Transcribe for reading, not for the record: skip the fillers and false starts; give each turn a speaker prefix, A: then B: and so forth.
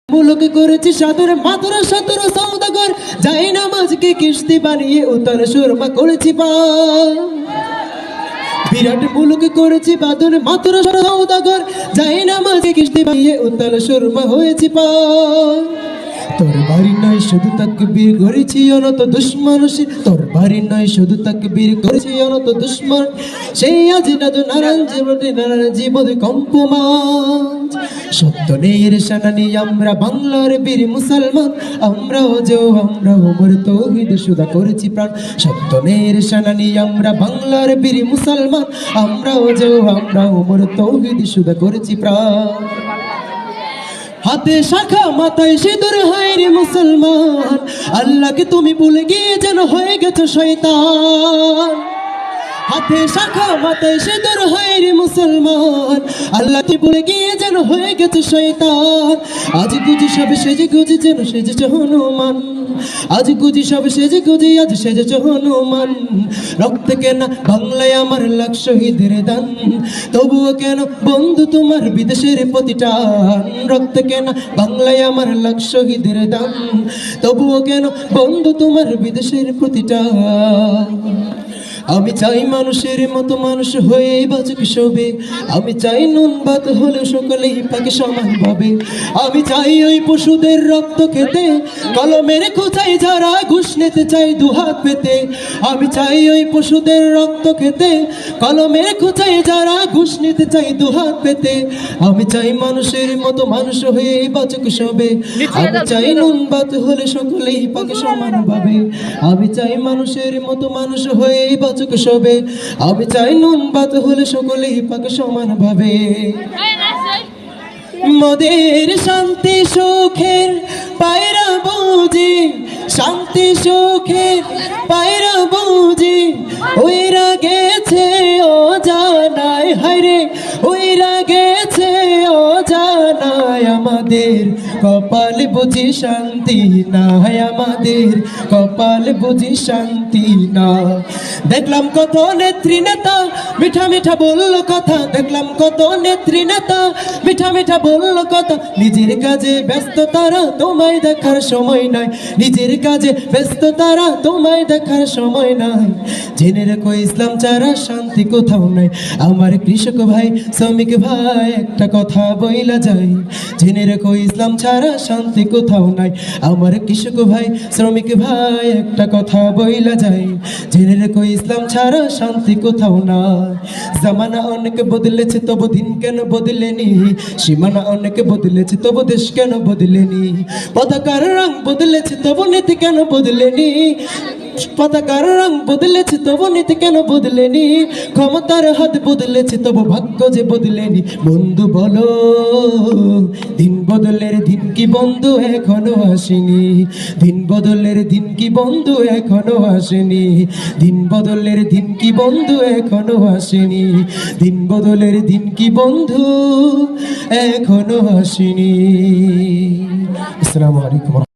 A: মুলুক করেছি সাদর মাতর সাদর সৌদাগর যাই নামাজকে কিস্তি বানিয়ে উত্তর সুরমা করেছি পা বিরাট মুলুক করেছি বাদর মাতর সৌদাগর যাই নামাজকে কিস্তি বানিয়ে উত্তর সুরমা হয়েছি পা তোর বাড়ি নয় শুধু তাকবীর করেছি অনত দুশ্মন তোর বাড়ি নয় শুধু তাকবীর করেছি অনত দুশ্মন সেই আজ নারায়ণ জীবন কম্পমান সত্য নেয়ের সেনানি আমরা বাংলার বীর মুসলমান আমরাও মোর তৌহিদ সুদা করেছি প্রাণ সত্য নেয়ের সেনানি আমরা বাংলার বীর মুসলমান আমরাও মোর তৌহিদ সুদা করেছি প্রাণ হাতে শাখা মাথায় সিঁদুর হায় রে মুসলমান আল্লাহকে তুমি ভুলে গিয়ে যেন হয়ে গেছো শয়তান হাতে শাখা মাথায় সিঁদুর হায় রে মুসলমান আল্লাহকে ভুলে গিয়ে যেন হয়ে গেছো শয়তান আজ গুজি সব সেজে গুজি যেন সেজেছ হনুমান আজ গুজি সব সেজে গুজি আজ সেজেছ হনুমান রক্ত কেনা বাংলায় আমার লাখ শহীদের দান তবুও কেন বন্ধু তোমার বিদেশের প্রতিটান রক্ত কেনা বাংলায় আমার লাখ শহীদের দান তবুও কেন বন্ধু তোমার বিদেশের প্রতিটান আমি চাই মানুষের মতো মানুষ হয়ে বাঁচুক সবে আমি চাই নুন ভাত হলে সকলেই পাকে সমান ভাবে আমি চাই ওই পশুদের রক্ত খেতে কলমের খোঁচাই যারা ঘুষ নিতে চাই দুহাত পেতে আমি চাই ওই পশুদের রক্ত খেতে কলমের খোঁচাই যারা ঘুষ নিতে চাই দুহাত পেতে আমি চাই মানুষের মতো মানুষ হয়ে বাঁচুক সবে আমি চাই নুন ভাত হলে সকলেই পাকে সমান ভাবে আমি চাই মানুষের মতো মানুষ হয়ে বাঁচুক সবে আমি চাই নুন ভাত হলে সকলেই পাকে সমান ভাবে মোদের শান্তি সুখের পায়রা বুঝি শান্তি সুখের পায়রা বুঝি ওইরা গেছে ও জানায় হায়রে ওইরা গেছে ও জানায় আমাদের কপাল বুঝি শান্তি না আমাদের কপাল বুঝি শান্তি না দেখলাম কত নেত্রী নেতা মিঠা মিঠা বললো কথা দেখলাম কত নেত্রী নেতা মিঠা মিঠা বললো কথা নিজের কাজে ব্যস্ত তারা তোমায় দেখার সময় নাই নিজের কাজে ব্যস্ত তারা তোমায় দেখার সময় নাই জেনে রেখো ইসলাম ছাড়া শান্তি কোথাও নাই আমার কৃষক ভাই শ্রমিক ভাই একটা কথা বইলা যায় জেনে রেখো ইসলাম ছাড়া শান্তি কোথাও নাই আমার কৃষক ভাই শ্রমিক ভাই একটা কথা বইলা যায় জেনে রেখো ইসলাম ছাড়া শান্তি কোথাও নাই জামানা অনেক বদলেছে তবু দিন কেন বদলেনি সীমানা অনেক বদলেছে তবু দেশ কেন বদলেনি পতাকার রং বদলেছে তবু নীতি কেন বদলেনি পতাকার রং বদলেছে তবু নীতি কেন বদলেনি ক্ষমতার হাত বদলেছে তবু ভাগ্য যে বদলেনি বন্ধু বলো দিন বদলের দিন কি বন্ধু এখনো আসেনি দিন বদলের দিন কি বন্ধু এখনো আসেনি দিন বদলের দিন কি বন্ধু এখনো আসেনি দিন বদলের দিন কি বন্ধু এখনো আসেনি। আসসালামু আলাইকুম।